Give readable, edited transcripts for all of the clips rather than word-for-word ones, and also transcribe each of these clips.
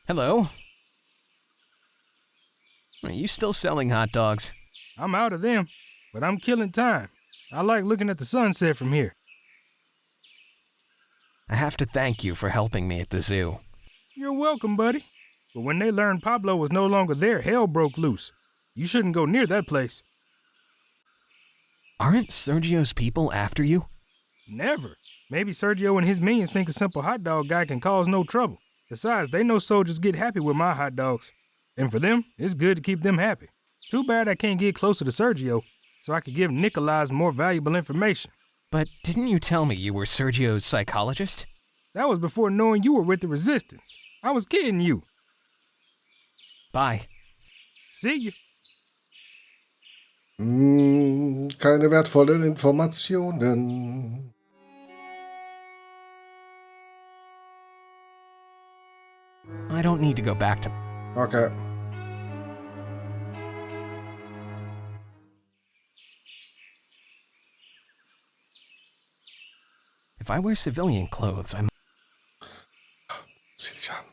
Hello? Are you still selling hot dogs? I'm out of them, but I'm killing time. I like looking at the sunset from here. I have to thank you for helping me at the zoo. You're welcome, buddy. But when they learned Pablo was no longer there, hell broke loose. You shouldn't go near that place. Aren't Sergio's people after you? Never. Maybe Sergio and his minions think a simple hot dog guy can cause no trouble. Besides, they know soldiers get happy with my hot dogs. And for them, it's good to keep them happy. Too bad I can't get closer to Sergio, so I could give Nicolás more valuable information. But didn't you tell me you were Sergio's psychologist? That was before knowing you were with the Resistance. I was kidding you. Bye. See you. Keine wertvollen Informationen. I don't need to go back to... Okay. If I wear civilian clothes, I'm... Zieh dich an.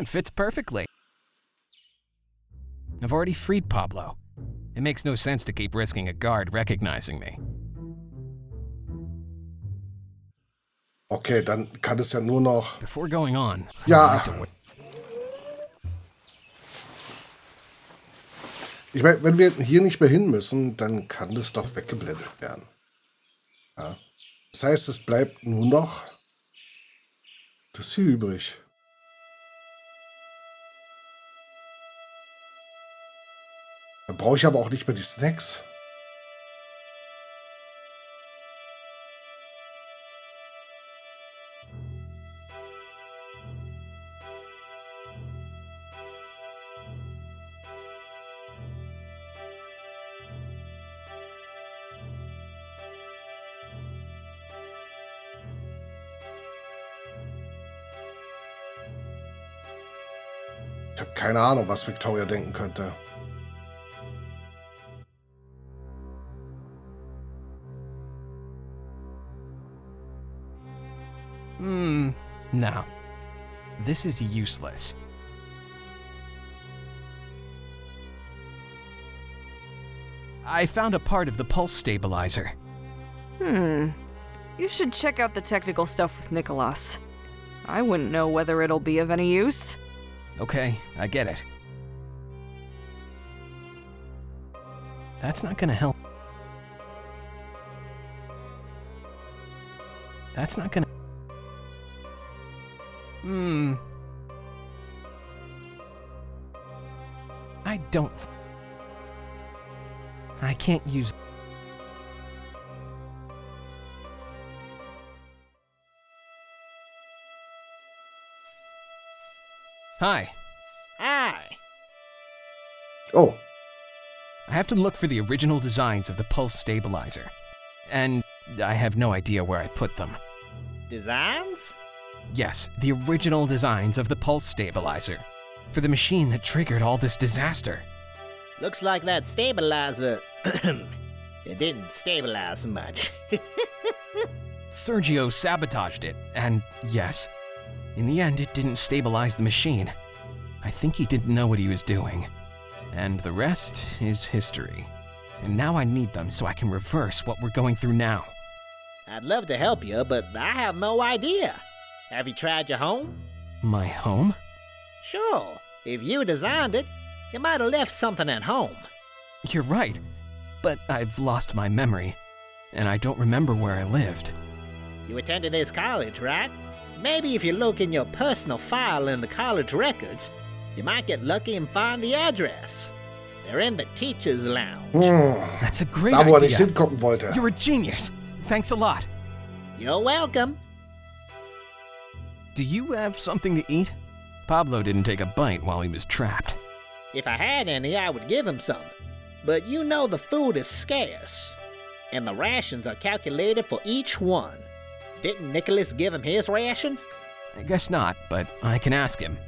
It fits perfectly. I've already freed Pablo. It makes no sense to keep risking a guard recognizing me. Okay, dann kann es ja nur noch... Before going on, Ja. I'd like to... Ich meine, wenn wir hier nicht mehr hin müssen, dann kann das doch weggeblendet werden. Ja. Das heißt, es bleibt nur noch das hier übrig. Dann brauche ich aber auch nicht mehr die Snacks. Ich habe keine Ahnung, was Victoria denken könnte. No. This is useless. I found a part of the pulse stabilizer. You should check out the technical stuff with Nicolás. I wouldn't know whether it'll be of any use. Okay, I get it. That's not gonna help. That's not gonna... I don't... I can't use... Hi. Hi. Oh, I have to look for the original designs of the pulse stabilizer. And I have no idea where I put them. Designs? Yes, the original designs of the pulse stabilizer. For the machine that triggered all this disaster. Looks like that stabilizer... it didn't stabilize much. Sergio sabotaged it, and yes, in the end it didn't stabilize the machine. I think he didn't know what he was doing. And the rest is history. And now I need them so I can reverse what we're going through now. I'd love to help you, but I have no idea. Have you tried your home? My home? Sure. If you designed it, you might have left something at home. You're right, but I've lost my memory, and I don't remember where I lived. You attended this college, right? Maybe if you look in your personal file in the college records, you might get lucky and find the address. They're in the teacher's lounge. That's a great da wo er idea. nicht hingucken wollte. You're a genius. Thanks a lot. You're welcome. Do you have something to eat? Pablo didn't take a bite while he was trapped. If I had any, I would give him some. But you know the food is scarce, and the rations are calculated for each one. Didn't Nicholas give him his ration? I guess not, but I can ask him.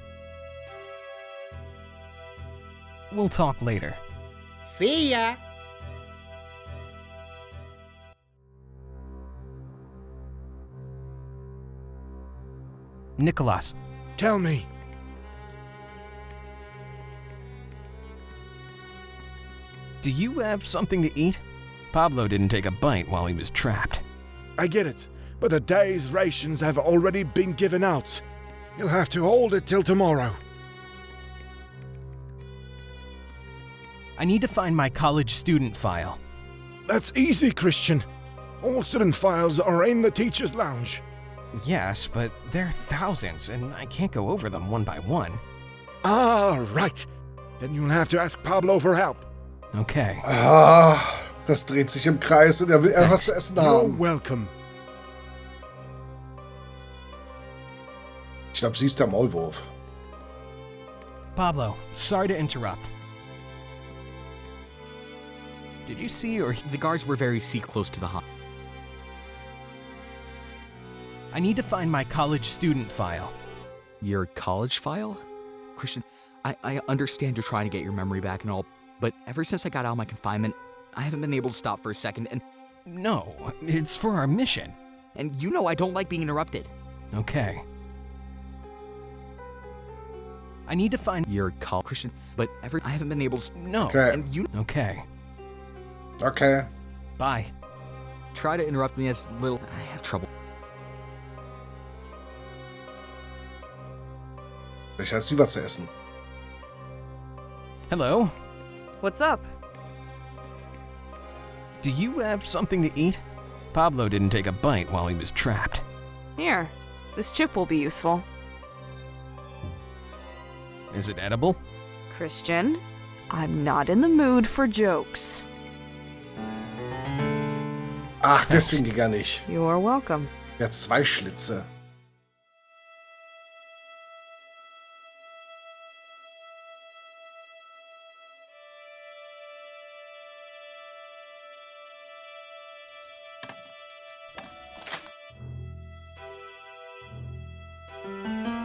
We'll talk later. See ya! Nicholas. Tell me. Do you have something to eat? Pablo didn't take a bite while he was trapped. I get it, but the day's rations have already been given out. You'll have to hold it till tomorrow. I need to find my college student file. That's easy, Christian. All student files are in the teacher's lounge. Yes, but there are thousands, and I can't go over them one by one. Ah, right. Then you'll have to ask Pablo for help. Okay. Das dreht sich im Kreis und er will etwas zu essen You're haben. welcome. Ich glaube, sie ist der Maulwurf. Pablo, sorry to interrupt. Did you see or... The guards were very close to the hut. I need to find my college student file. Your college file? Christian, I understand you're trying to get your memory back and all, but ever since I got out of my confinement, I haven't been able to stop for a second, and No, it's for our mission. you know I don't like being interrupted. Okay. I need to find... Your Christian, but I haven't been able to... No. Okay. And you Okay. Okay. Bye. try to interrupt me as little... I have trouble. Vielleicht hat sie was zu essen. Hello? What's up? Do you have something to eat? Pablo didn't take a bite while he was trapped. Here, this chip will be useful. Is it edible? Christian, I'm not in the mood for jokes. Ach, deswegen ging er nicht. You're welcome. Er hat 2 Schlitze.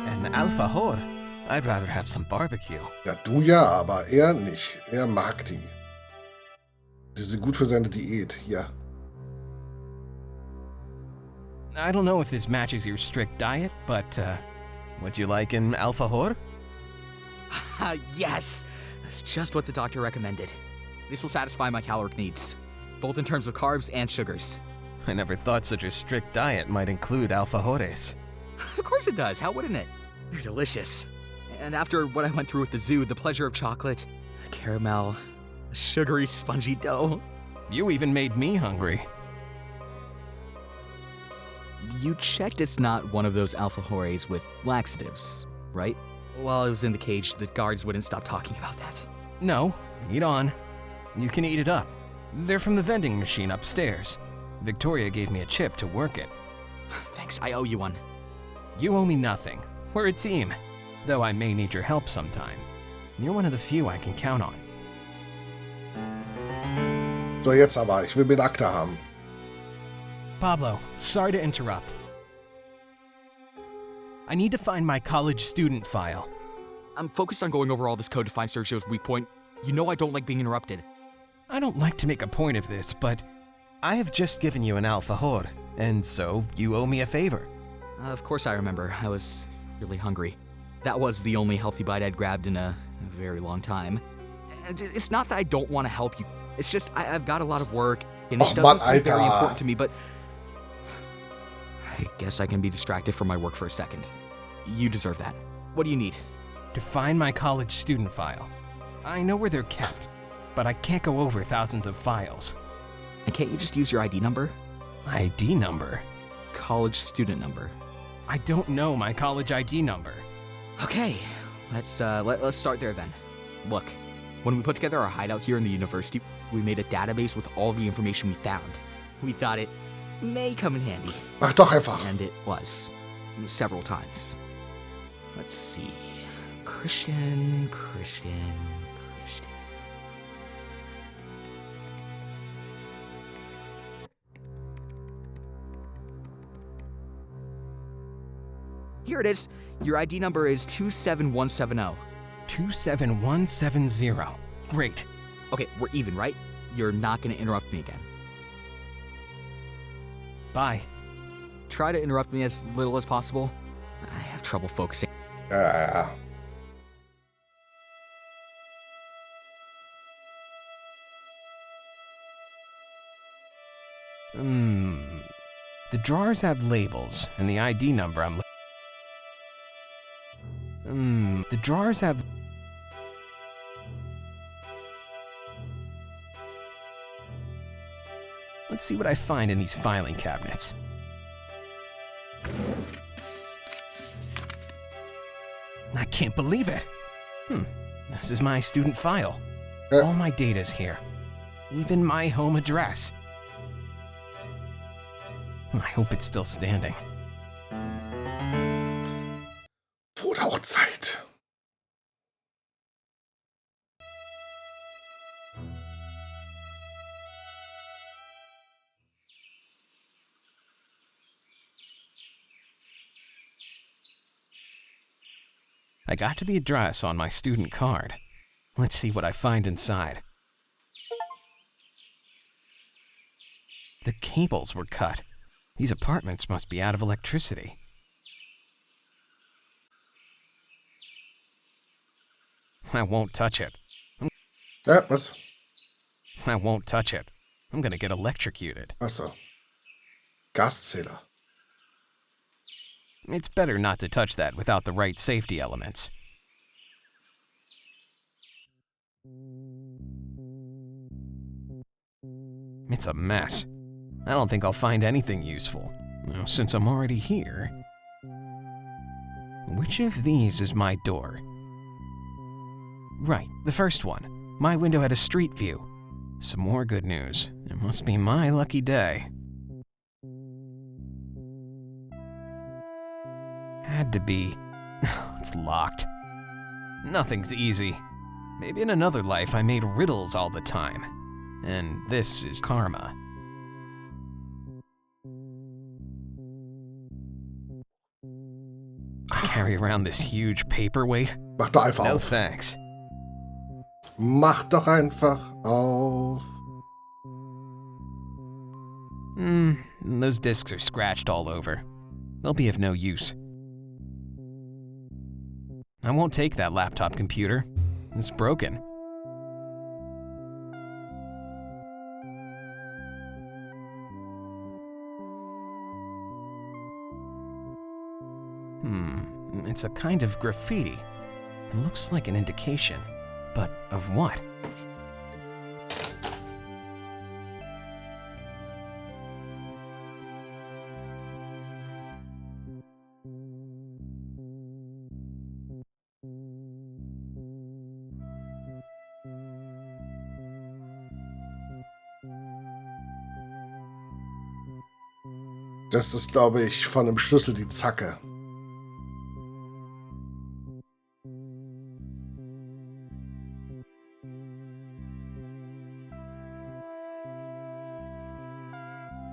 An alfajor. I'd rather have some barbecue. Ja, du ja, aber er nicht. Er mag die. Die sind gut für seine Diät. Hier. I don't know if this matches your strict diet, but, would you like an alfajor? Yes! That's just what the doctor recommended. This will satisfy my caloric needs, both in terms of carbs and sugars. I never thought such a strict diet might include alfajores. Of course it does, how wouldn't it? They're delicious. And after what I went through at the zoo, the pleasure of chocolate, the caramel, the sugary, spongy dough. You even made me hungry. You checked it's not one of those alfajores with laxatives, right? While I was in the cage, the guards wouldn't stop talking about that. No, eat on. You can eat it up. They're from the vending machine upstairs. Victoria gave me a chip to work it. Thanks, I owe you one. You owe me nothing. We're a team. Though I may need your help sometime. You're one of the few I can count on. So, jetzt aber. Ich will den Akte haben. Pablo, sorry to interrupt. I need to find my college student file. I'm focused on going over all this code to find Sergio's weak point. You know I don't like being interrupted. I don't like to make a point of this, but I have just given you an alfajor, and so you owe me a favor. Of course I remember. I was really hungry. That was the only healthy bite I'd grabbed in a very long time. And it's not that I don't want to help you. It's just I've got a lot of work, and it doesn't seem very important to me, but I guess I can be distracted from my work for a second. You deserve that. What do you need? To find my college student file. I know where they're kept, but I can't go over thousands of files. And can't you just use your ID number? ID number? College student number. I don't know my college ID number. Okay, let's start there then. Look, when we put together our hideout here in the university, we made a database with all the information we found. We thought it may come in handy. Mach doch einfach. And it was. Several times. Let's see. Christian. Here it is. Your ID number is 27170. 27170. Great. Okay, we're even, right? You're not gonna interrupt me again. Bye. Try to interrupt me as little as possible. I have trouble focusing. Ja. The drawers have labels, and the ID number I'm the drawers have... Let's see what I find in these filing cabinets. I can't believe it. This is my student file. All my data's here. Even my home address. I hope it's still standing. Wurde auch Zeit. I got to the address on my student card. Let's see what I find inside. The cables were cut. These apartments must be out of electricity. I won't touch it. Was? I won't touch it. I'm gonna get electrocuted. Achso. Gaszähler. It's better not to touch that without the right safety elements. It's a mess. I don't think I'll find anything useful, since I'm already here. Which of these is my door? Right, the first one. My window had a street view. Some more good news. It must be my lucky day. Had to be. It's locked. Nothing's easy. Maybe in another life I made riddles all the time. And this is karma. Carry around this huge paperweight? Mach doch einfach No auf. thanks. Mach doch einfach auf. Those discs are scratched all over. They'll be of no use. I won't take that laptop computer. It's broken. It's a kind of graffiti. It looks like an indication. But of what? Das ist, glaube ich, von dem Schlüssel die Zacke.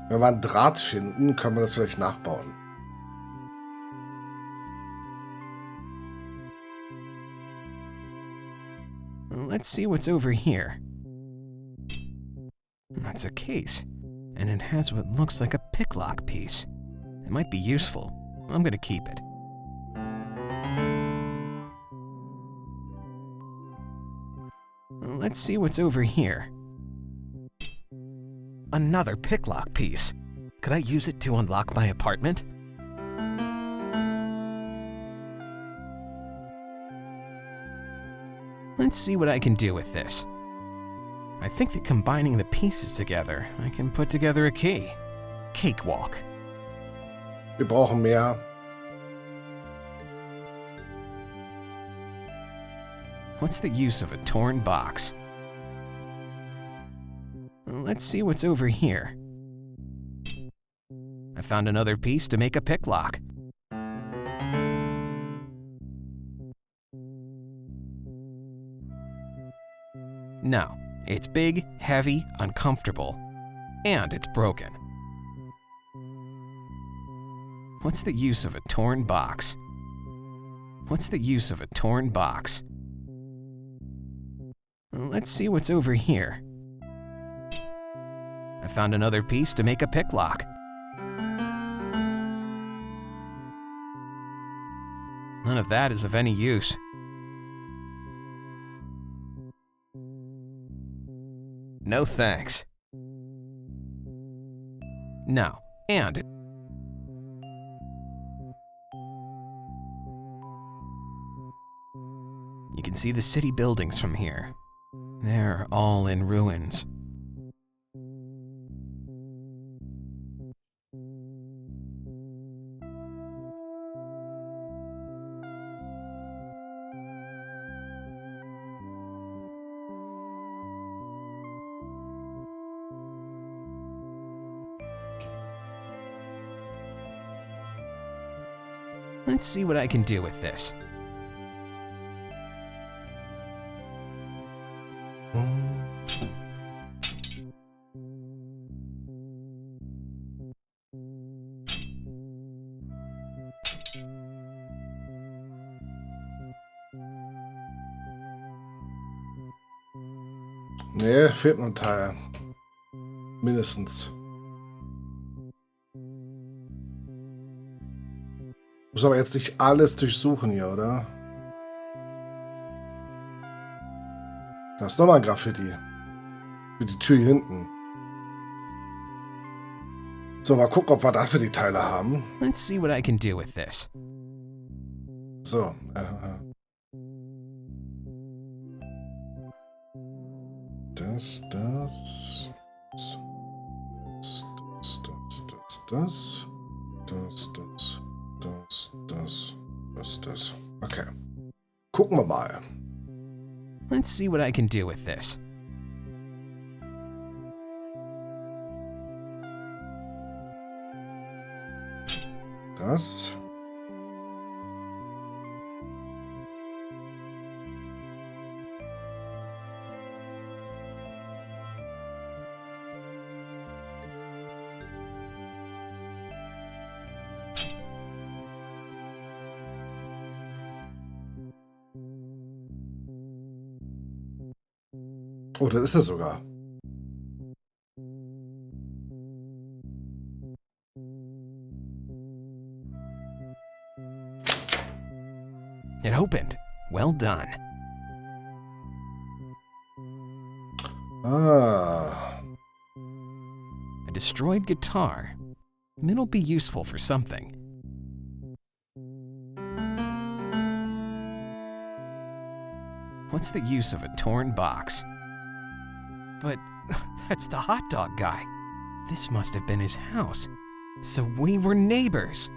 Wenn wir einen Draht finden, können wir das vielleicht nachbauen. Let's see what's over here. That's a case, and it has what looks like a picklock piece. It might be useful. I'm gonna keep it. Let's see what's over here. Another picklock piece. Could I use it to unlock my apartment? Let's see what I can do with this. I think that combining the pieces together, I can put together a key. Cakewalk. Wir brauchen mehr. What's the use of a torn box? Let's see what's over here. I found another piece to make a picklock. No, it's big, heavy, uncomfortable, and it's broken. What's the use of a torn box? What's the use of a torn box? Let's see what's over here. I found another piece to make a picklock. None of that is of any use. No thanks. No, and... You can see the city buildings from here. They're all in ruins. Let's see what I can do with this. Nee, fehlt noch ein Teil. Mindestens. Muss aber jetzt nicht alles durchsuchen hier, oder? Da ist nochmal ein Graffiti. Für die Tür hier hinten. So, mal gucken, ob wir dafür die Teile haben. Let's see what I can do with this. So. Das. Okay. Gucken wir mal. Let's see what I can do with this. Das. Oh, das ist er sogar. It opened. Well done. Ah. A destroyed guitar. It'll be useful for something. What's the use of a torn box? But that's the hot dog guy. This must have been his house. So we were neighbors.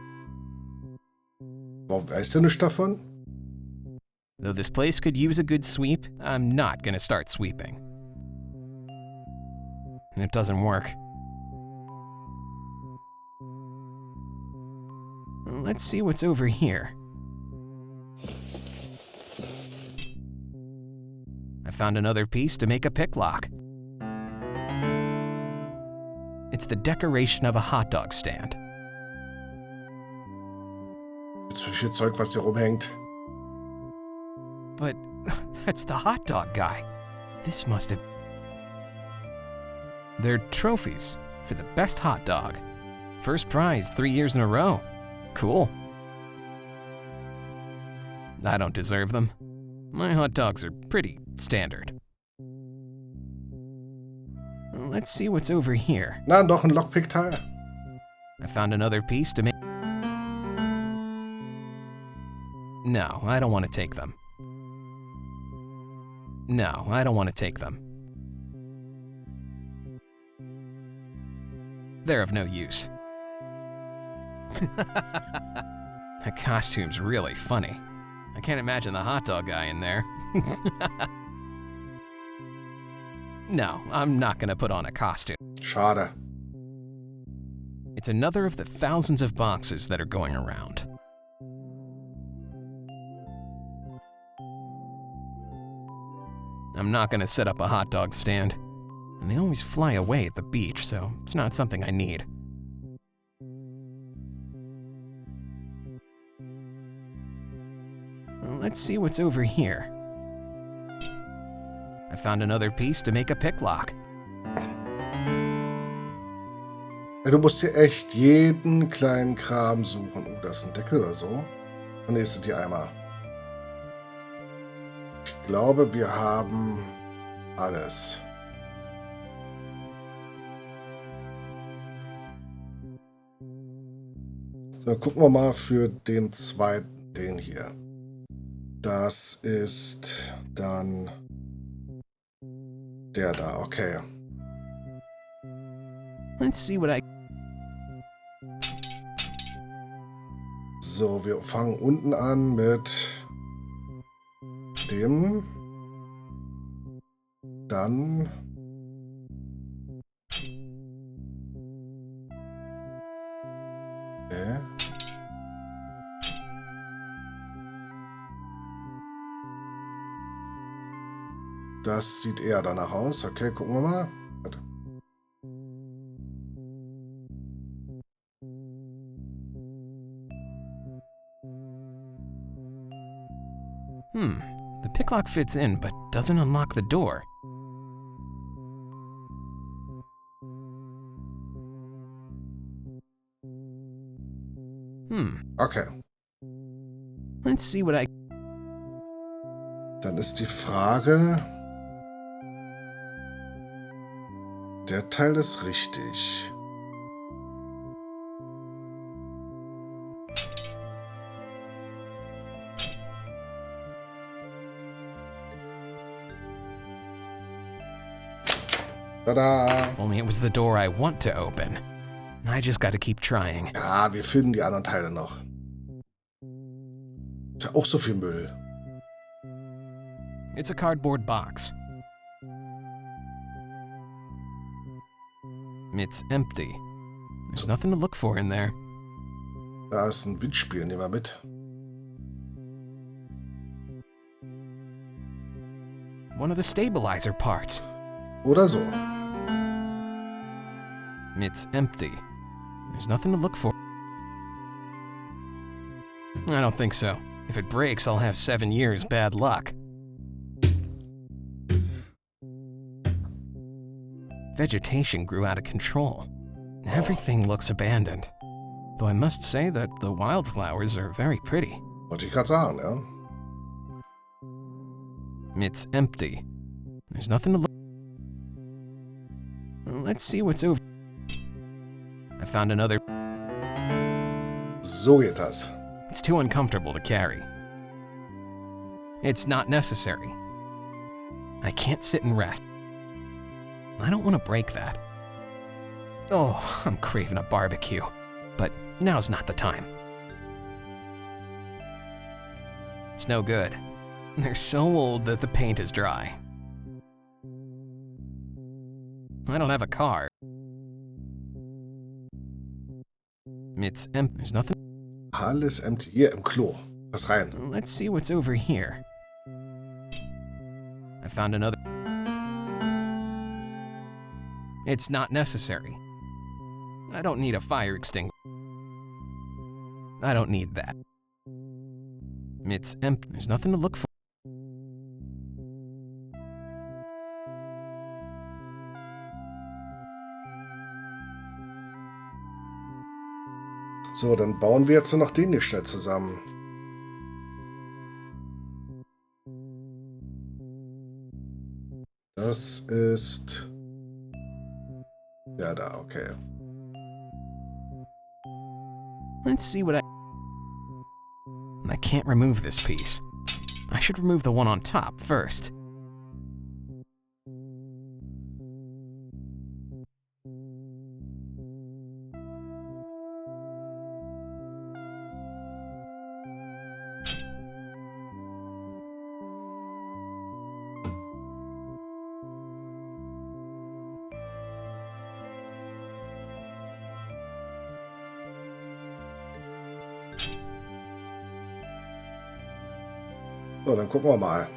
Warum weißt du nichts davon? Though this place could use a good sweep, I'm not gonna start sweeping. It doesn't work. Let's see what's over here. I found another piece to make a pick lock. It's the decoration of a hot dog stand. Jetzt so viel Zeug, was hier rumhängt. But that's the hot dog guy. This must have... They're trophies for the best hot dog. First prize 3 years in a row. Cool. I don't deserve them. My hot dogs are pretty standard. Let's see what's over here. Na, noch ein Lockpick-Teil. I found another piece to make... No, I don't want to take them. No, I don't want to take them. They're of no use. That costume's really funny. I can't imagine the hot dog guy in there. No, I'm not gonna put on a costume. Schade. It's another of the thousands of boxes that are going around. I'm not gonna set up a hot dog stand. And they always fly away at the beach, so it's not something I need. Let's see what's over here. I found another piece to make a pick lock. Ja, du musst hier echt jeden kleinen Kram suchen. Oh, da ist ein Deckel oder so. Ne, sind die Eimer. Ich glaube, wir haben alles. So, gucken wir mal für den zweiten, den hier. Das ist dann der da, okay. Let's see what I... So, wir fangen unten an mit dem. Dann das sieht eher danach aus. Okay, gucken wir mal. Warte. The pick lock fits in, but doesn't unlock the door. Okay. Let's see what I... Dann ist die Frage... Der Teil ist richtig. Tada! If only it was the door I want to open. I just gotta keep trying. Ja, wir finden die anderen Teile noch. Ist ja auch so viel Müll. It's a cardboard box. It's empty. There's nothing to look for in there. Da ist ein Windspiel, nehmen wir mit. One of the stabilizer parts. Oder so. It's empty. There's nothing to look for. I don't think so. If it breaks, I'll have 7 years bad luck. Vegetation grew out of control. Everything looks abandoned. Though I must say that the wildflowers are very pretty. Wollte ich gerade sagen, ja. It's empty. There's nothing to look. Let's see what's over. I found another. So geht das. It's too uncomfortable to carry. It's not necessary. I can't sit and rest. I don't want to break that. Oh, I'm craving a barbecue. But now's not the time. It's no good. They're so old that the paint is dry. I don't have a car. It's empty. There's nothing. Alles empty. Hier im Klo. Lass rein. Let's see what's over here. I found another. It's not necessary. I don't need a fire extinguisher. I don't need that. It's empty. There's nothing to look for. So, dann bauen wir jetzt nur noch den hier schnell zusammen. Das ist... Ja, da, okay. Let's see what I can't remove this piece. I should remove the one on top first. So, dann gucken wir mal.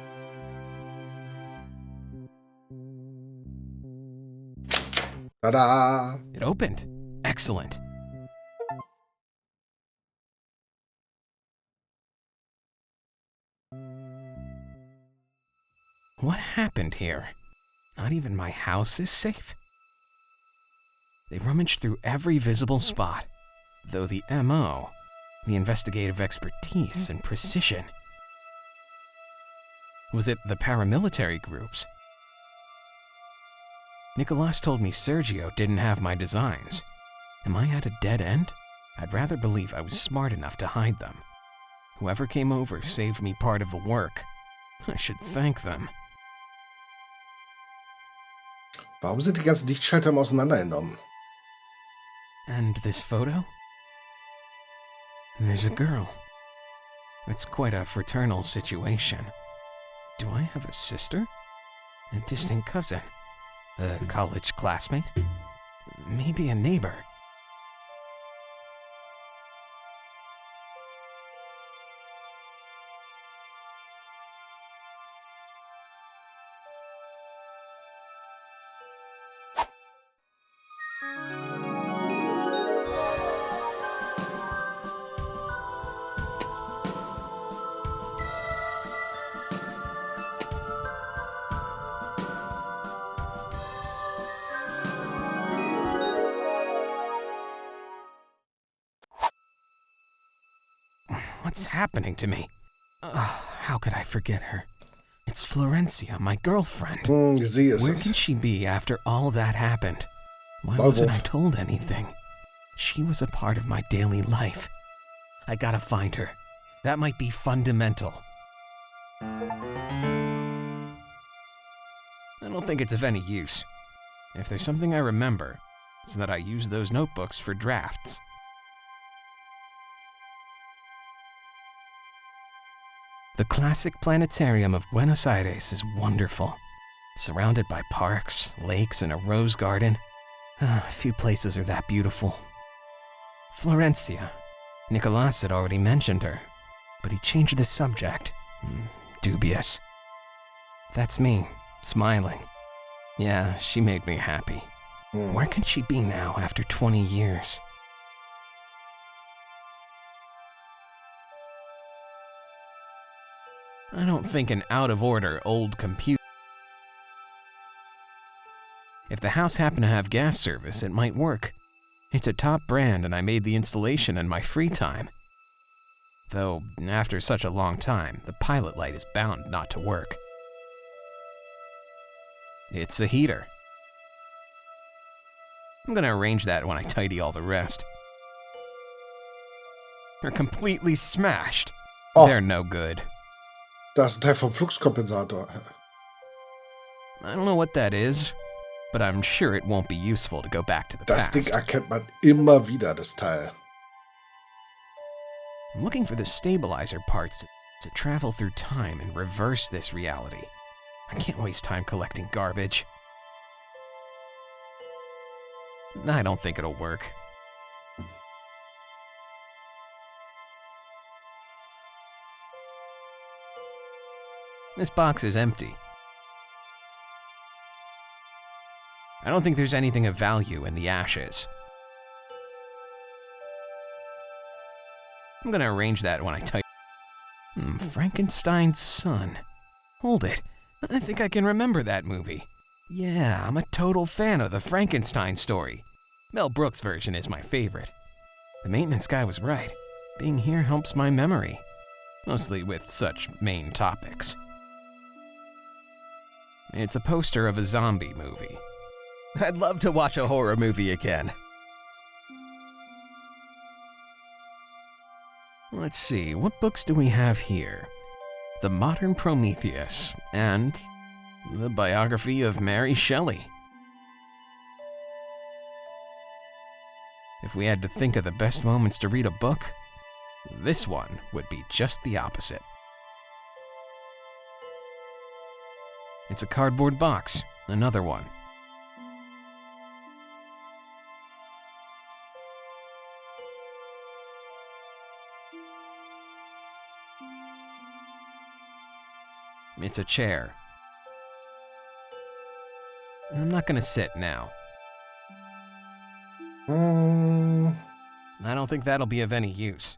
Tada! It opened. Excellent. What happened here? Not even my house is safe? They rummaged through every visible spot, though the M.O. The investigative expertise and precision. Was it the paramilitary groups? Nicolas told me Sergio didn't have my designs. Am I at a dead end? I'd rather believe I was smart enough to hide them. Whoever came over saved me part of the work. I should thank them. Warum sind die ganzen Lichtschalter im Auseinandergenommen? And this photo? There's a girl. It's quite a fraternal situation. Do I have a sister? A distant cousin? A college classmate? Maybe a neighbor? What's happening to me? How could I forget her? It's Florencia, my girlfriend. Sie ist Where es. can she be after all that happened? Why Maulwurf. wasn't I told anything? She was a part of my daily life. I gotta find her. That might be fundamental. I don't think it's of any use. If there's something I remember, it's that I use those notebooks for drafts. The classic planetarium of Buenos Aires is wonderful. Surrounded by parks, lakes, and a rose garden. Few places are that beautiful. Florencia. Nicolas had already mentioned her, but he changed the subject. Dubious. That's me, smiling. Yeah, she made me happy. Where can she be now after 20 years? I don't think an out-of-order old computer. If the house happened to have gas service, it might work. It's a top brand and I made the installation in my free time. Though, after such a long time, the pilot light is bound not to work. It's a heater. I'm gonna arrange that when I tidy all the rest. They're completely smashed. Oh. They're no good. Das ist ein Teil vom Fluxkompensator. I don't know what that is, but I'm sure it won't be useful to go back to the Das Ding past. erkennt man immer wieder, das Teil. I'm looking for the stabilizer parts to travel through time and reverse this reality. I can't waste time collecting garbage. I don't think it'll work. This box is empty. I don't think there's anything of value in the ashes. I'm gonna arrange that when I type. Frankenstein's son. Hold it. I think I can remember that movie. Yeah, I'm a total fan of the Frankenstein story. Mel Brooks' version is my favorite. The maintenance guy was right. Being here helps my memory. Mostly with such main topics. It's a poster of a zombie movie. I'd love to watch a horror movie again. Let's see, what books do we have here? The Modern Prometheus and the biography of Mary Shelley. If we had to think of the best moments to read a book, this one would be just the opposite. It's a cardboard box, another one. It's a chair. I'm not gonna sit now. I don't think that'll be of any use.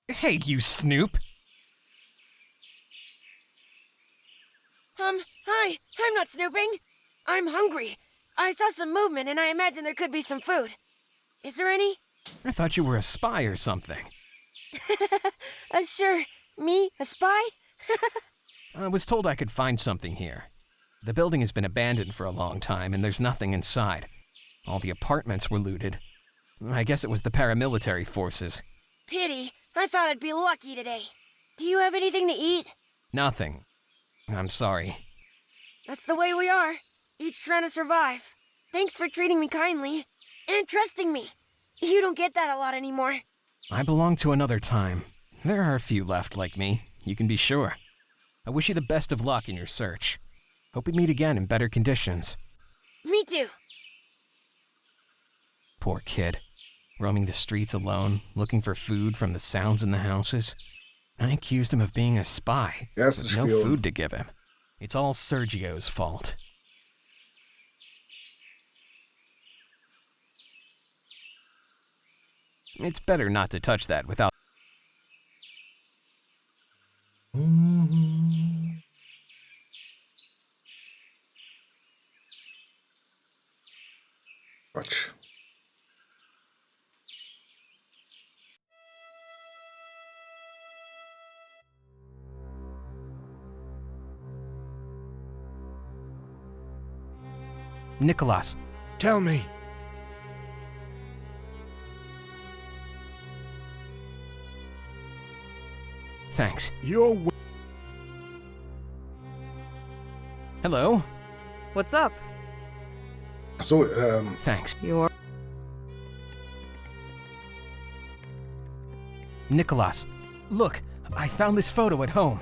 Hey, you snoop! I'm not snooping. I'm hungry. I saw some movement and I imagine there could be some food. Is there any? I thought you were a spy or something. Sure. Me? A spy? I was told I could find something here. The building has been abandoned for a long time and there's nothing inside. All the apartments were looted. I guess it was the paramilitary forces. Pity. I thought I'd be lucky today. Do you have anything to eat? Nothing. I'm sorry. That's the way we are. Each trying to survive. Thanks for treating me kindly. And trusting me. You don't get that a lot anymore. I belong to another time. There are a few left like me, you can be sure. I wish you the best of luck in your search. Hope we meet again in better conditions. Me too. Poor kid. Roaming the streets alone, looking for food from the sounds in the houses. I accused him of being a spy, Yes, with no Spiel. food to give him. It's all Sergio's fault. It's better not to touch that without... Quatsch. Nicholas, Tell me. thanks. You're Hello? What's up? Ach so, Thanks. You're... Nicholas, look, I found this photo at home.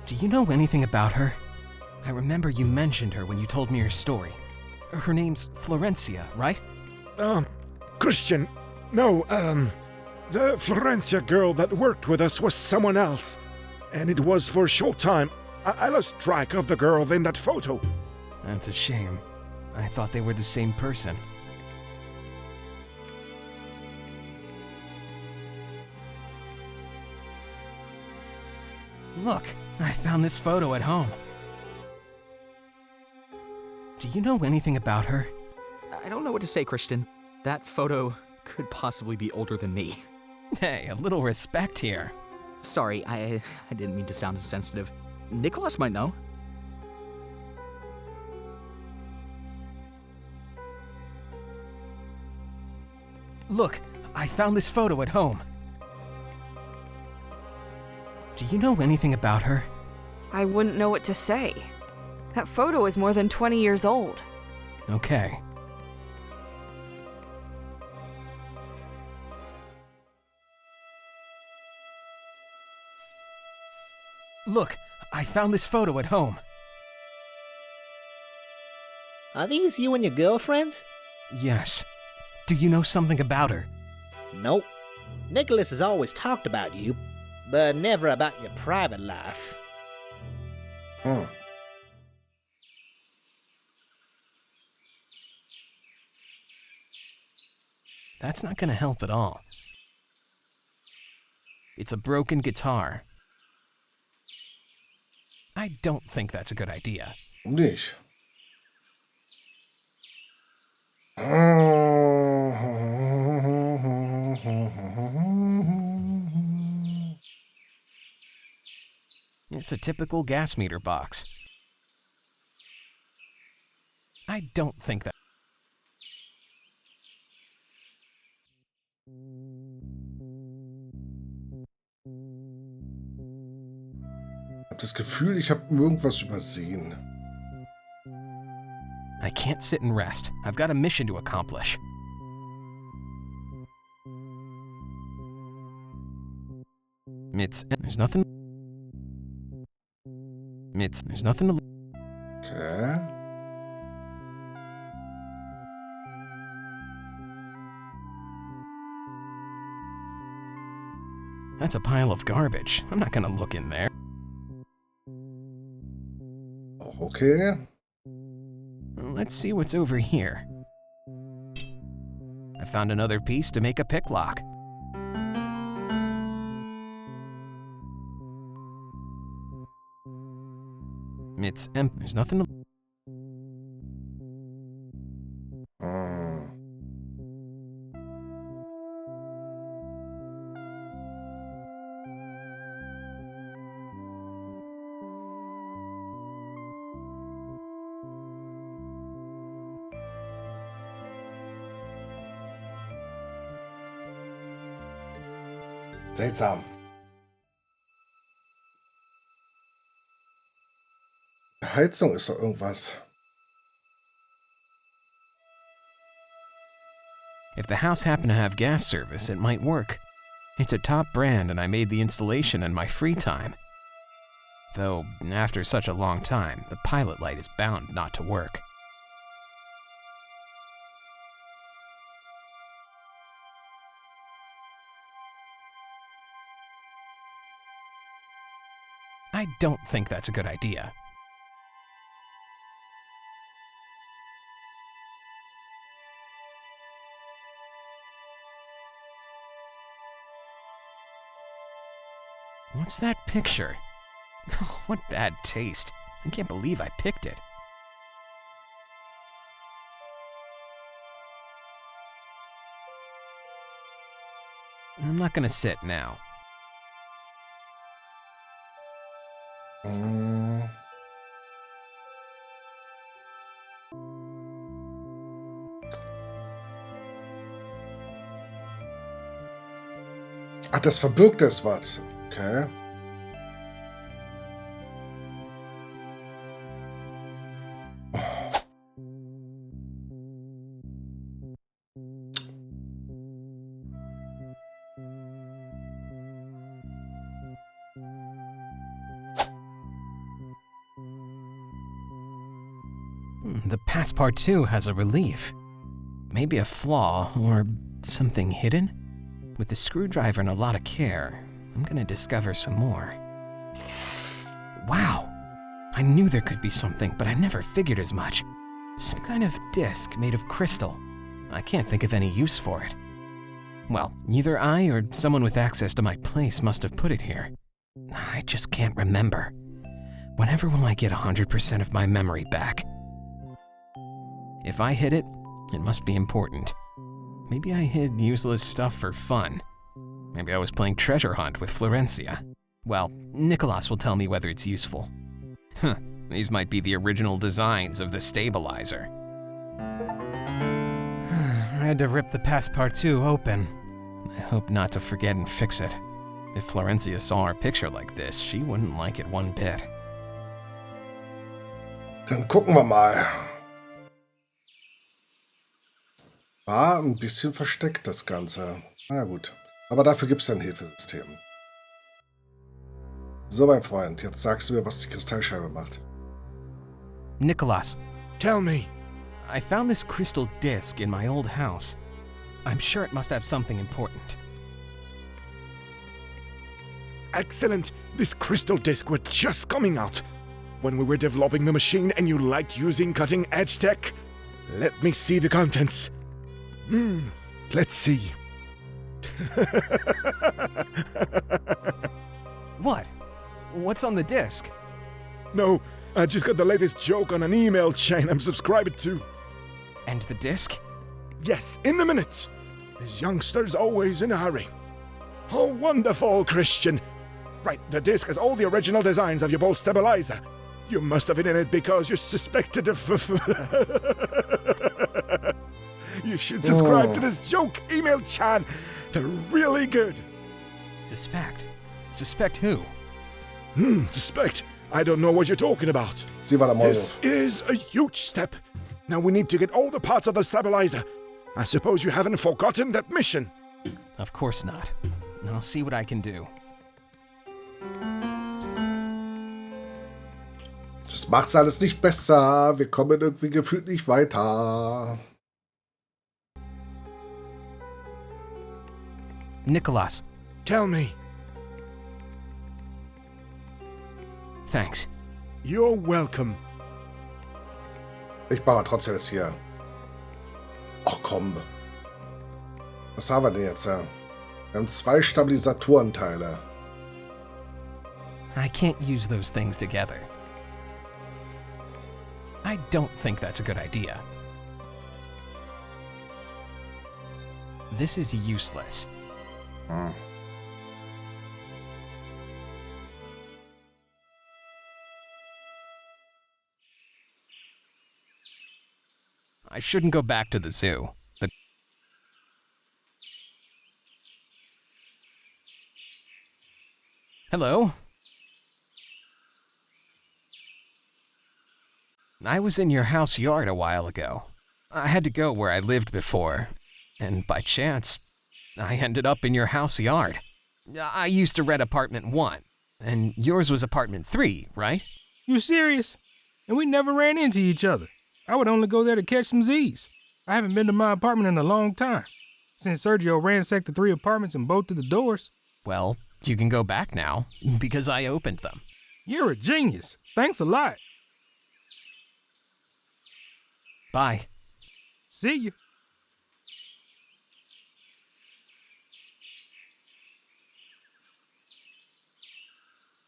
Do you know anything about her? I remember you mentioned her when you told me your story. Her name's Florencia, right? Christian. No, the Florencia girl that worked with us was someone else. And it was for a short time. I lost track of the girl in that photo. That's a shame. I thought they were the same person. Look, I found this photo at home. Do you know anything about her? I don't know what to say, Christian. That photo could possibly be older than me. Hey, a little respect here. Sorry, I didn't mean to sound insensitive. Nicholas might know. Look, I found this photo at home. Do you know anything about her? I wouldn't know what to say. That photo is more than 20 years old. Okay. Look, I found this photo at home. Are these you and your girlfriend? Yes. Do you know something about her? Nope. Nicholas has always talked about you, but never about your private life. hm. That's not gonna help at all. It's a broken guitar. I don't think that's a good idea. Warum nicht? It's a typical gas meter box. I don't think that... Ich habe das Gefühl, ich habe irgendwas übersehen. I can't sit and rest. I've got a mission to accomplish. There's nothing to... Okay. That's a pile of garbage. I'm not gonna look in there. Auch okay. Let's see what's over here. I found another piece to make a pick lock. It's empty. There's nothing to... Seltsam. Heizung ist doch irgendwas. If the house happened to have gas service, it might work. It's a top brand, and I made the installation in my free time. Though, after such a long time, the pilot light is bound not to work. I don't think that's a good idea. What's that picture? What bad taste. I can't believe I picked it. I'm not gonna sit now. Ach, das verbirgt es was. Okay. The Passepartout has a relief. Maybe a flaw or something hidden? With the screwdriver and a lot of care, I'm gonna discover some more. Wow! I knew there could be something, but I never figured as much. Some kind of disc made of crystal. I can't think of any use for it. Well, either I or someone with access to my place must have put it here. I just can't remember. Whenever will I get 100% of my memory back? If I hid it, it must be important. Maybe I hid useless stuff for fun. Maybe I was playing treasure hunt with Florencia. Well, Nicholas will tell me whether it's useful. Huh, these might be the original designs of the stabilizer. I had to rip the Passepartout open. I hope not to forget and fix it. If Florencia saw our picture like this, she wouldn't like it one bit. Dann gucken wir mal. War ein bisschen versteckt, das Ganze. Na gut. Aber dafür gibt es ein Hilfesystem. So, mein Freund, jetzt sagst du mir, was die Kristallscheibe macht. Nicholas, Tell me. I found this crystal disc in my old house. I'm sure it must have something important. Excellent. This crystal disc was just coming out. When we were developing the machine and you like using cutting-edge tech. Let me see the contents. Let's see. What? What's on the disc? No, I just got the latest joke on an email chain I'm subscribed to. And the disc? Yes, in a minute. This youngster's always in a hurry. Oh, wonderful, Christian. Right, the disc has all the original designs of your bolt stabilizer. You must have hidden it because you suspected of... You should subscribe to this joke email chan. They're really good. Suspect? Suspect who? Suspect? I don't know what you're talking about. Sie war der This Maulwurf. is a huge step. Now we need to get all the parts of the stabilizer. I suppose you haven't forgotten that mission. Of course not. I'll see what I can do. Das macht's alles nicht besser. Wir kommen irgendwie gefühlt nicht weiter. Nicholas, Tell me. thanks. You're welcome. Ich baue trotzdem jetzt hier. Ach komm. Was haben wir denn jetzt? Wir haben 2 Stabilisatorenteile. I can't use those things together. I don't think that's a good idea. This is useless. Hm. I shouldn't go back to the zoo. Hello? I was in your house yard a while ago. I had to go where I lived before, and by chance, I ended up in your house yard. I used to rent apartment 1, and yours was apartment 3, right? You serious? And we never ran into each other. I would only go there to catch some Z's. I haven't been to my apartment in a long time, since Sergio ransacked the 3 apartments and bolted the doors. Well, you can go back now, because I opened them. You're a genius. Thanks a lot. Bye. See you.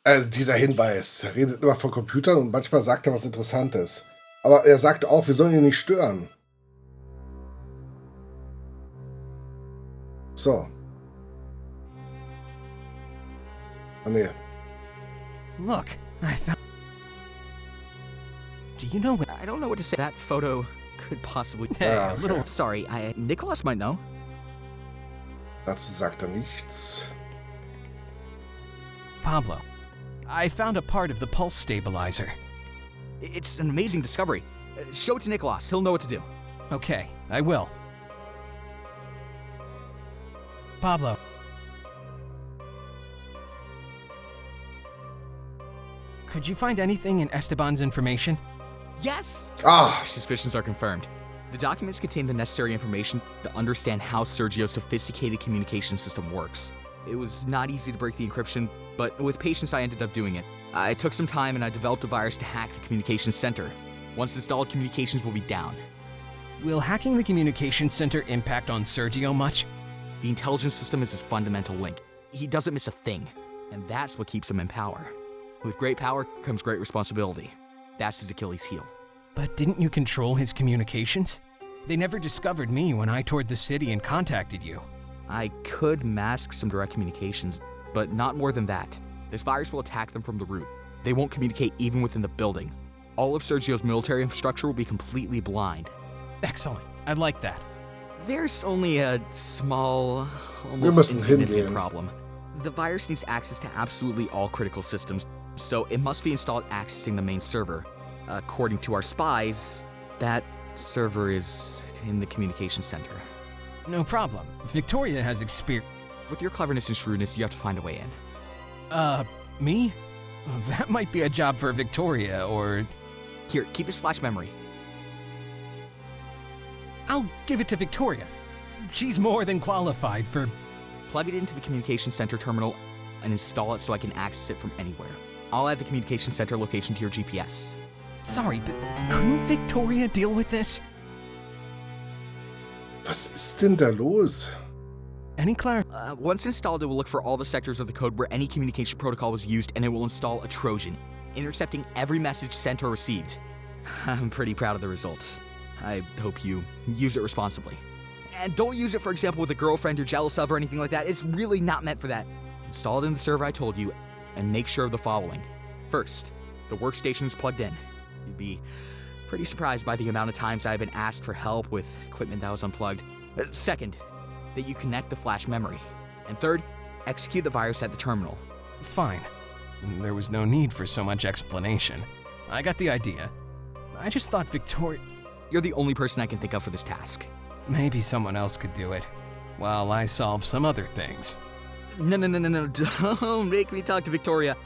Also dieser Hinweis, er redet immer von Computern und manchmal sagt er was Interessantes. Aber er sagt auch, wir sollen ihn nicht stören. So. Oh nee. Look, I found... Do you know what... I don't know what to say. That photo could possibly... Hey, Ah, a okay. little... Sorry, Nicholas might know. Dazu sagt er nichts. Pablo, I found a part of the pulse stabilizer. It's an amazing discovery. Show it to Nicholas. He'll know what to do. Okay, I will. Pablo. Could you find anything in Esteban's information? Yes! Ah, Our suspicions are confirmed. The documents contain the necessary information to understand how Sergio's sophisticated communication system works. It was not easy to break the encryption, but with patience I ended up doing it. I took some time and I developed a virus to hack the communications center. Once installed, communications will be down. Will hacking the communication center impact on Sergio much? The intelligence system is his fundamental link. He doesn't miss a thing, and that's what keeps him in power. With great power comes great responsibility. That's his Achilles heel. But didn't you control his communications? They never discovered me when I toured the city and contacted you. I could mask some direct communications, but not more than that. This virus will attack them from the root. They won't communicate even within the building. All of Sergio's military infrastructure will be completely blind. Excellent. I like that. There's only a small, Wir almost müssen insignificant hingehen. problem. The virus needs access to absolutely all critical systems, so it must be installed accessing the main server. According to our spies, that server is in the communications center. No problem. Victoria has experience. With your cleverness and shrewdness, you have to find a way in. Me? That might be a job for Victoria, or... Here, keep this flash memory. I'll give it to Victoria. She's more than qualified for... Plug it into the communications center terminal and install it so I can access it from anywhere. I'll add the communications center location to your GPS. Sorry, but couldn't Victoria deal with this? Was ist denn da los? Any clar... Once installed, it will look for all the sectors of the code where any communication protocol was used, and it will install a Trojan, intercepting every message sent or received. I'm pretty proud of the results. I hope you use it responsibly. And don't use it, for example, with a girlfriend you're jealous of or anything like that. It's really not meant for that. Install it in the server I told you, and make sure of the following. First, the workstation is plugged in. You'd be pretty surprised by the amount of times I've been asked for help with equipment that was unplugged. Second, that you connect the flash memory. And third, execute the virus at the terminal. Fine. There was no need for so much explanation. I got the idea. I just thought Victoria... You're the only person I can think of for this task. Maybe someone else could do it, while I solve some other things. No, don't make me talk to Victoria.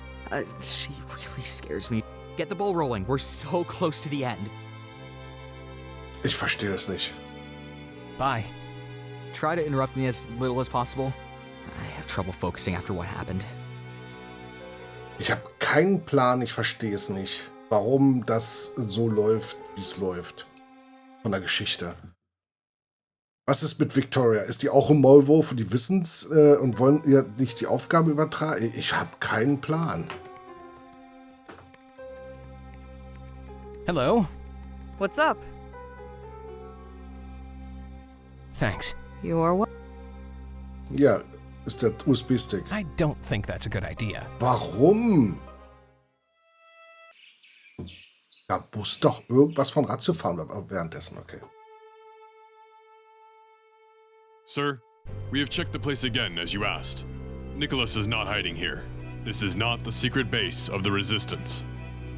She really scares me. Get the ball rolling, we're so close to the end. Ich verstehe das nicht. Bye. Try to interrupt me as little as possible. I have trouble focusing after what happened. Ich habe keinen Plan, ich verstehe es nicht. Warum das so läuft, wie es läuft. Von der Geschichte. Was ist mit Victoria? Ist die auch im Maulwurf und die wissen's und wollen ihr nicht die Aufgabe übertragen? Ich habe keinen Plan. Hello? What's up? Thanks. You're what? Ja, ist der USB-Stick. I don't think that's a good idea. Warum? Da muss doch irgendwas von Rad zu fahren währenddessen, okay. Sir, we have checked the place again, as you asked. Nicholas is not hiding here. This is not the secret base of the Resistance.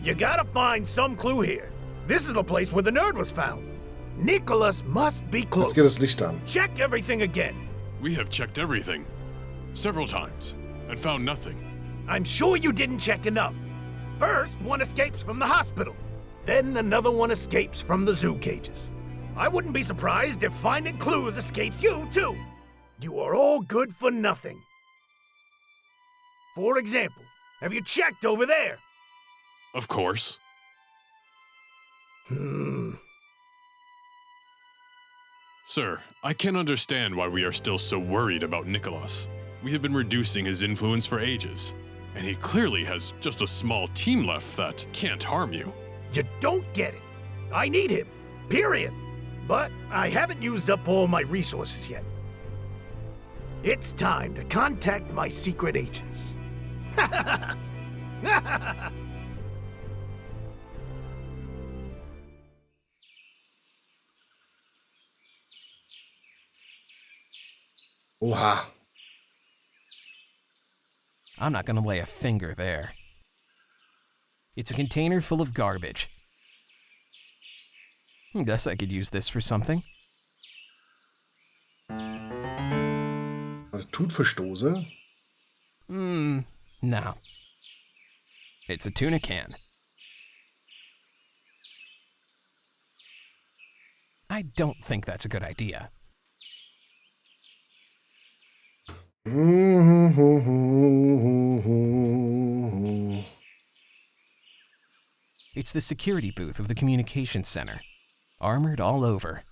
You gotta find some clue here. This is the place where the nerd was found. Nicholas must be Jetzt close. geht das Licht an. Check everything again. We have checked everything. Several times, and found nothing. I'm sure you didn't check enough. First, one escapes from the hospital. Then another one escapes from the zoo cages. I wouldn't be surprised if finding clues escapes you, too. You are all good for nothing. For example, have you checked over there? Of course. Sir, I can understand why we are still so worried about Nicholas. We have been reducing his influence for ages, and he clearly has just a small team left that can't harm you. You don't get it. I need him. Period. But I haven't used up all my resources yet. It's time to contact my secret agents. Oha. I'm not gonna lay a finger there. It's a container full of garbage. Guess I could use this for something. Also, Thunfischdose? No. It's a tuna can. I don't think that's a good idea. It's the security booth of the communications center. Armored all over.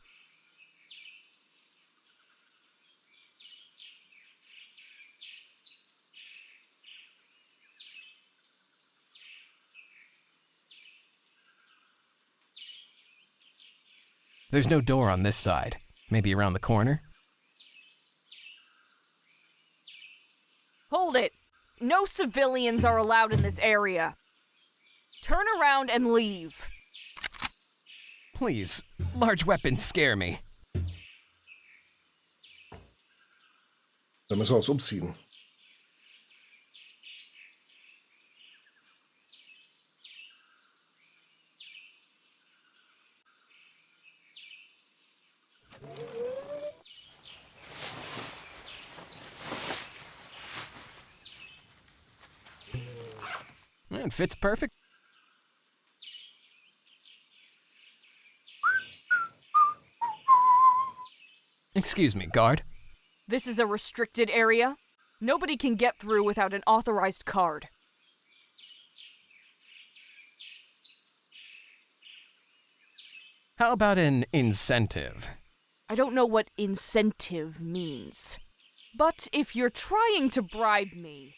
There's no door on this side. Maybe around the corner? Hold it! No civilians are allowed in this area. Turn around and leave. Please, large weapons scare me. Dann müssen wir uns umziehen. It fits perfect. Excuse me, guard. This is a restricted area. Nobody can get through without an authorized card. How about an incentive? I don't know what incentive means. But if you're trying to bribe me,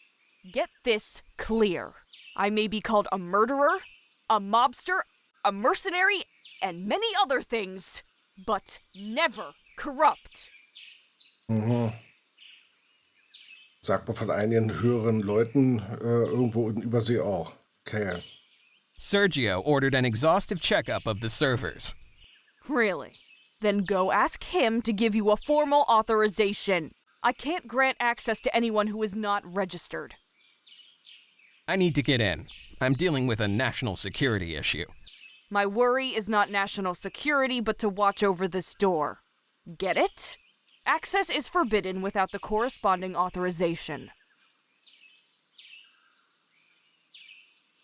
get this clear. I may be called a murderer, a mobster, a mercenary, and many other things, but never corrupt. Mhm. Sagt man von einigen höheren Leuten irgendwo in Übersee auch. Okay. Sergio ordered an exhaustive checkup of the servers. Really? Then go ask him to give you a formal authorization. I can't grant access to anyone who is not registered. I need to get in. I'm dealing with a national security issue. My worry is not national security, but to watch over this door. Get it? Access is forbidden without the corresponding authorization.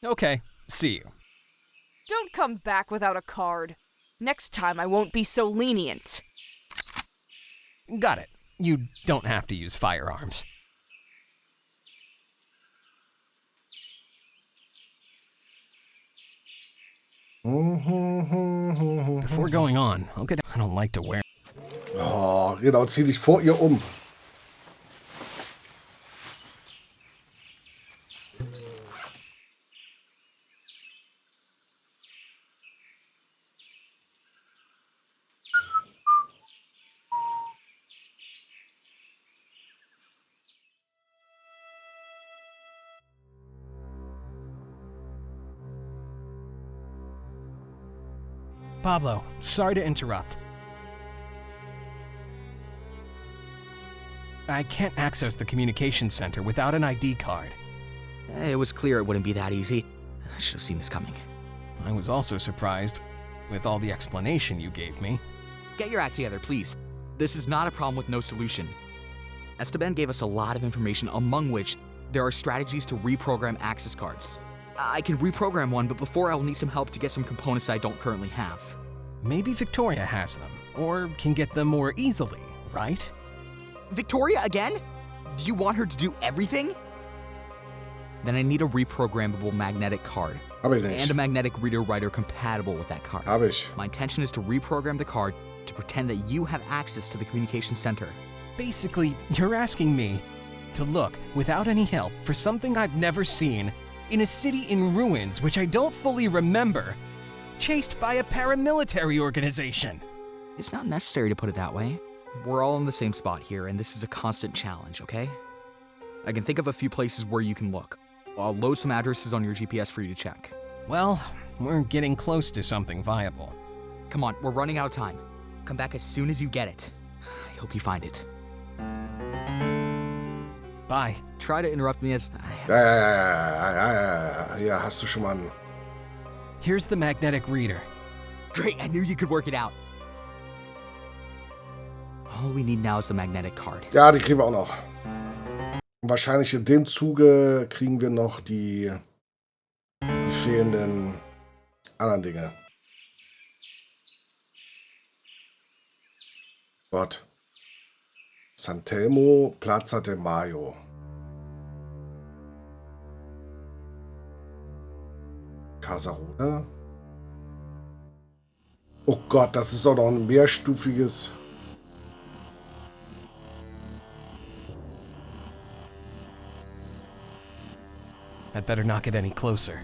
Okay, see you. Don't come back without a card. Next time I won't be so lenient. Got it. You don't have to use firearms. Before going on, I don't like to wear. Oh, genau, zieh dich vor ihr um. Pablo, sorry to interrupt. I can't access the communication center without an ID card. It was clear it wouldn't be that easy. I should have seen this coming. I was also surprised with all the explanation you gave me. Get your act together, please. This is not a problem with no solution. Esteban gave us a lot of information, among which there are strategies to reprogram access cards. I can reprogram one, but before I'll need some help to get some components I don't currently have. Maybe Victoria has them, or can get them more easily, right? Victoria again? Do you want her to do everything? Then I need a reprogrammable magnetic card. Hab ich nicht. And a magnetic reader-writer compatible with that card. Hab ich. My intention is to reprogram the card to pretend that you have access to the communication center. Basically, you're asking me to look, without any help, for something I've never seen in a city in ruins which I don't fully remember, chased by a paramilitary organization. It's not necessary to put it that way. We're all in the same spot here, and this is a constant challenge, okay? I can think of a few places where you can look. I'll load some addresses on your GPS for you to check. Well, we're getting close to something viable. Come on, we're running out of time. Come back as soon as you get it. I hope you find it. Bye. Try to interrupt me as... Ja, hast du schon mal einen. Here's the magnetic reader. Great, I knew you could work it out. All we need now is the magnetic card. Ja, die kriegen wir auch noch. Und wahrscheinlich in dem Zuge kriegen wir noch die fehlenden anderen Dinge. Gott. San Telmo, Plaza de Mayo. Casa Roda. Oh Gott, das ist auch noch ein mehrstufiges... I'd better not get any closer.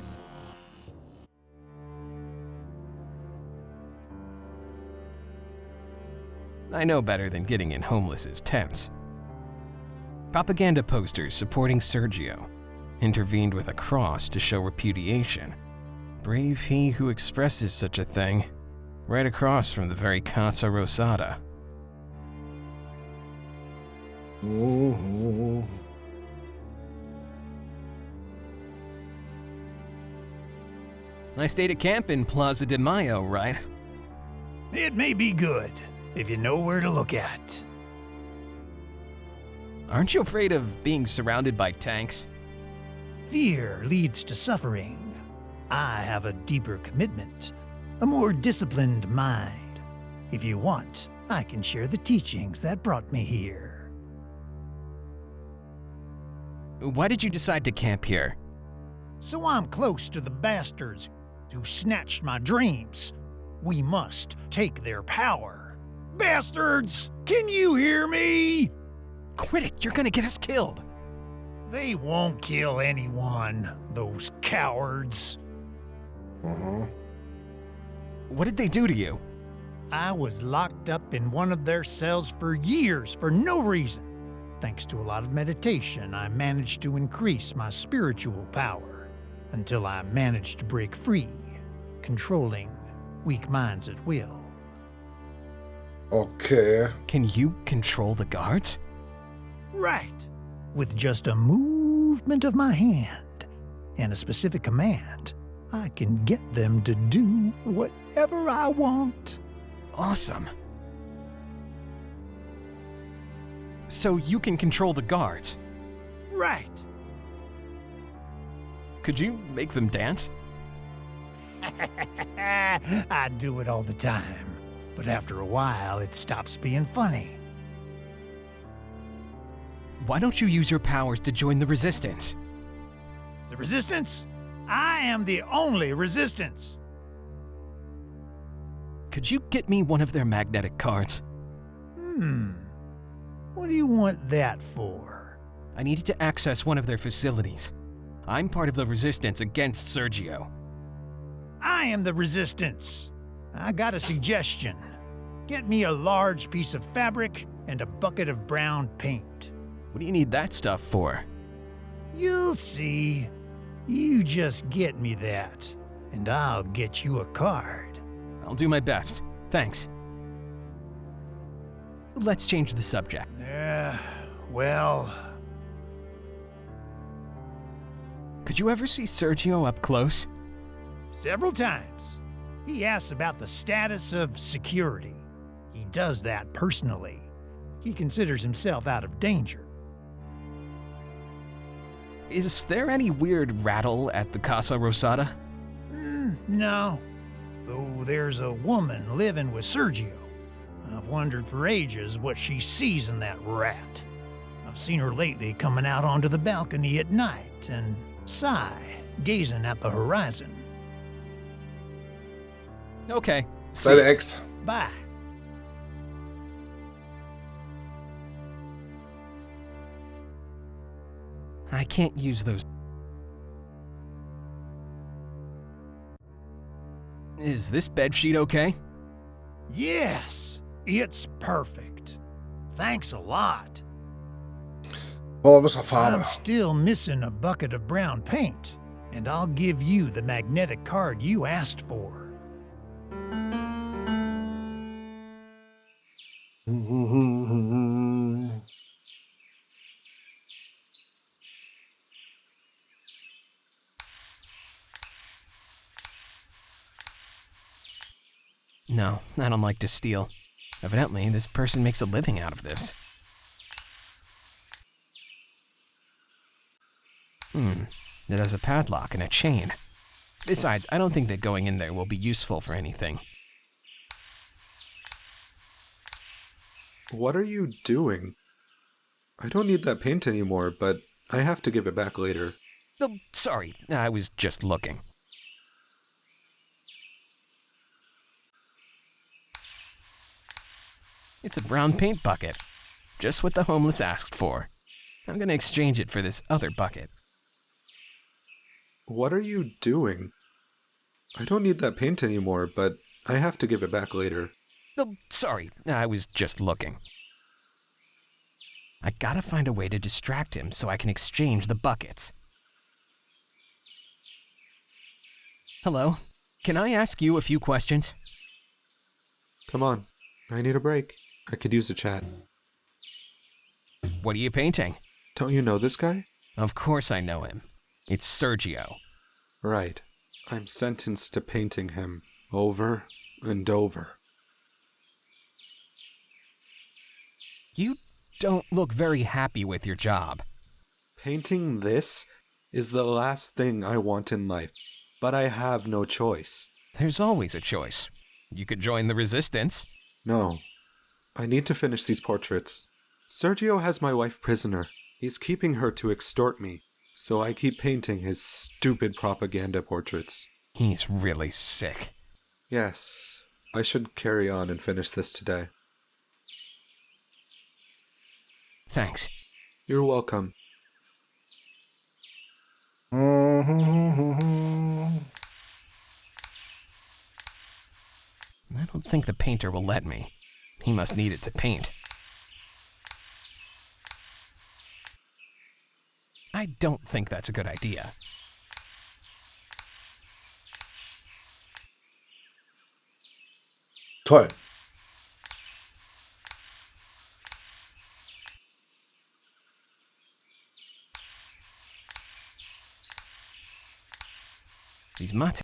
I know better than getting in homeless' tents. Propaganda posters supporting Sergio. Intervened with a cross to show repudiation. Brave he who expresses such a thing. Right across from the very Casa Rosada. I stayed at camp in Plaza de Mayo, right? It may be good, if you know where to look at. Aren't you afraid of being surrounded by tanks? Fear leads to suffering. I have a deeper commitment, a more disciplined mind. If you want, I can share the teachings that brought me here. Why did you decide to camp here? So I'm close to the bastards who snatched my dreams. We must take their power. Bastards! Can you hear me? Quit it, you're gonna get us killed. They won't kill anyone, those cowards. What did they do to you? I was locked up in one of their cells for years for no reason. Thanks to a lot of meditation, I managed to increase my spiritual power until I managed to break free, controlling weak minds at will. Okay. Can you control the guards? Right. With just a movement of my hand and a specific command, I can get them to do whatever I want. Awesome. So you can control the guards? Right. Could you make them dance? I do it all the time, but after a while it stops being funny. Why don't you use your powers to join the Resistance? The Resistance? I am the only Resistance. Could you get me one of their magnetic cards? What do you want that for? I needed to access one of their facilities. I'm part of the Resistance against Sergio. I am the Resistance. I got a suggestion. Get me a large piece of fabric and a bucket of brown paint. What do you need that stuff for? You'll see. You just get me that, and I'll get you a card. I'll do my best. Thanks. Let's change the subject. Yeah, well, Could you ever see Sergio up close? several times. He asks about the status of security. He does that personally. He considers himself out of danger. Is there any weird rattle at the Casa Rosada? No. Though there's a woman living with Sergio. I've wondered for ages what she sees in that rat. I've seen her lately coming out onto the balcony at night and sigh, gazing at the horizon. Okay. Seine Ex. Bye. I can't use those. Is this bedsheet okay? Yes, it's perfect. Thanks a lot. Oh, was auf Farbe. I'm still missing a bucket of brown paint, and I'll give you the magnetic card you asked for. No, I don't like to steal. Evidently, this person makes a living out of this. It has a padlock and a chain. Besides, I don't think that going in there will be useful for anything. What are you doing? I don't need that paint anymore, but I have to give it back later. Oh, sorry, I was just looking. It's a brown paint bucket. Just what the homeless asked for. I'm gonna exchange it for this other bucket. What are you doing? I don't need that paint anymore, but I have to give it back later. Oh, sorry, I was just looking. I gotta find a way to distract him so I can exchange the buckets. Hello, can I ask you a few questions? Come on, I need a break. I could use a chat. What are you painting? Don't you know this guy? Of course I know him. It's Sergio. Right. I'm sentenced to painting him over and over. You don't look very happy with your job. Painting this is the last thing I want in life, but I have no choice. There's always a choice. You could join the resistance. No. I need to finish these portraits. Sergio has my wife prisoner. He's keeping her to extort me, so I keep painting his stupid propaganda portraits. He's really sick. Yes, I should carry on and finish this today. Thanks. You're welcome. I don't think the painter will let me. He must need it to paint. I don't think that's a good idea. Toll. These mate.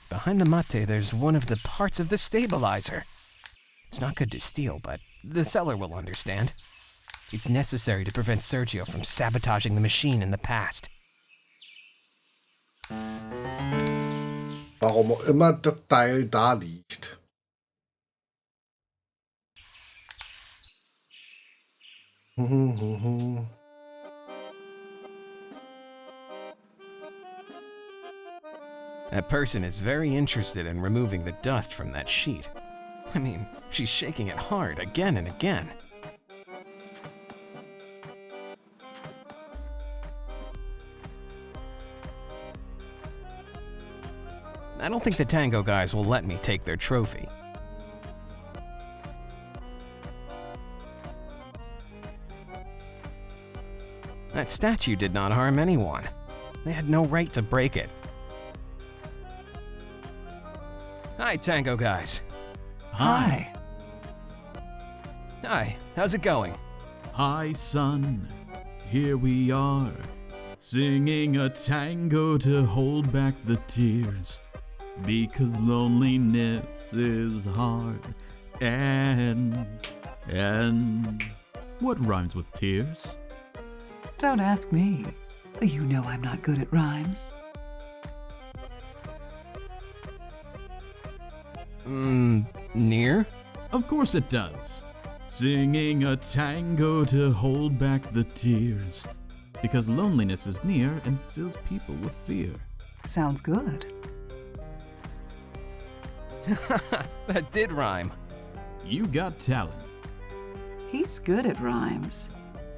Behind the mate, there's one of the parts of the stabilizer. It's not good to steal, but the seller will understand. It's necessary to prevent Sergio from sabotaging the machine in the past. Warum auch immer das Teil da liegt. That person is very interested in removing the dust from that sheet. I mean, she's shaking it hard again and again. I don't think the tango guys will let me take their trophy. That statue did not harm anyone. They had no right to break it. Hi, Tango guys. Hi. Hi, how's it going? Hi, son. Here we are, singing a tango to hold back the tears. Because loneliness is hard. And what rhymes with tears? Don't ask me. You know I'm not good at rhymes. Near? Of course it does. Singing a tango to hold back the tears. Because loneliness is near and fills people with fear. Sounds good. That did rhyme. You got talent. He's good at rhymes.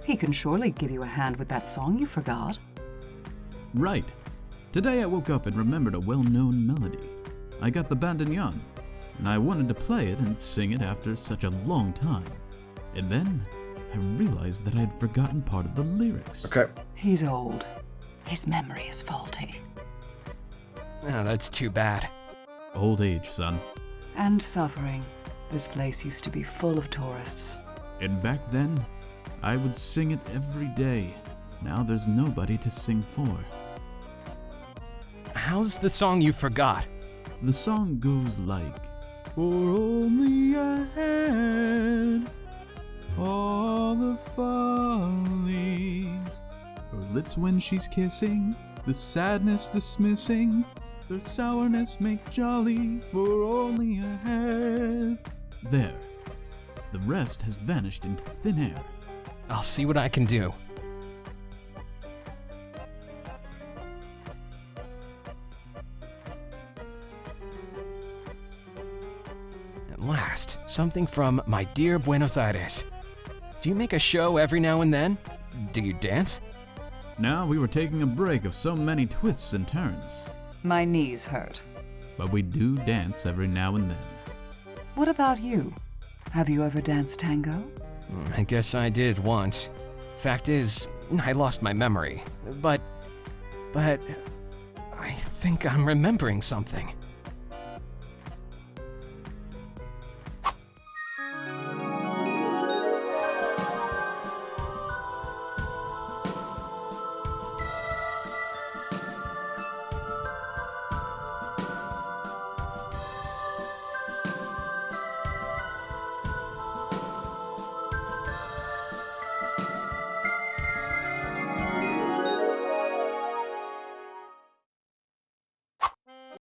He can surely give you a hand with that song you forgot. Right. Today I woke up and remembered a well-known melody. I got the bandoneon, and I wanted to play it and sing it after such a long time. And then I realized that I had forgotten part of the lyrics. Okay. He's old. His memory is faulty. Oh, that's too bad. Old age, son. And suffering. This place used to be full of tourists. And back then, I would sing it every day. Now there's nobody to sing for. How's the song you forgot? The song goes like, for only a hand, all the follies. Her lips when she's kissing, the sadness dismissing, their sourness make jolly, for only a hand. There. The rest has vanished into thin air. I'll see what I can do. At last, something from my dear Buenos Aires. Do you make a show every now and then? Do you dance? Now we were taking a break of so many twists and turns. My knees hurt. But we do dance every now and then. What about you? Have you ever danced tango? I guess I did once. Fact is, I lost my memory. But I think I'm remembering something.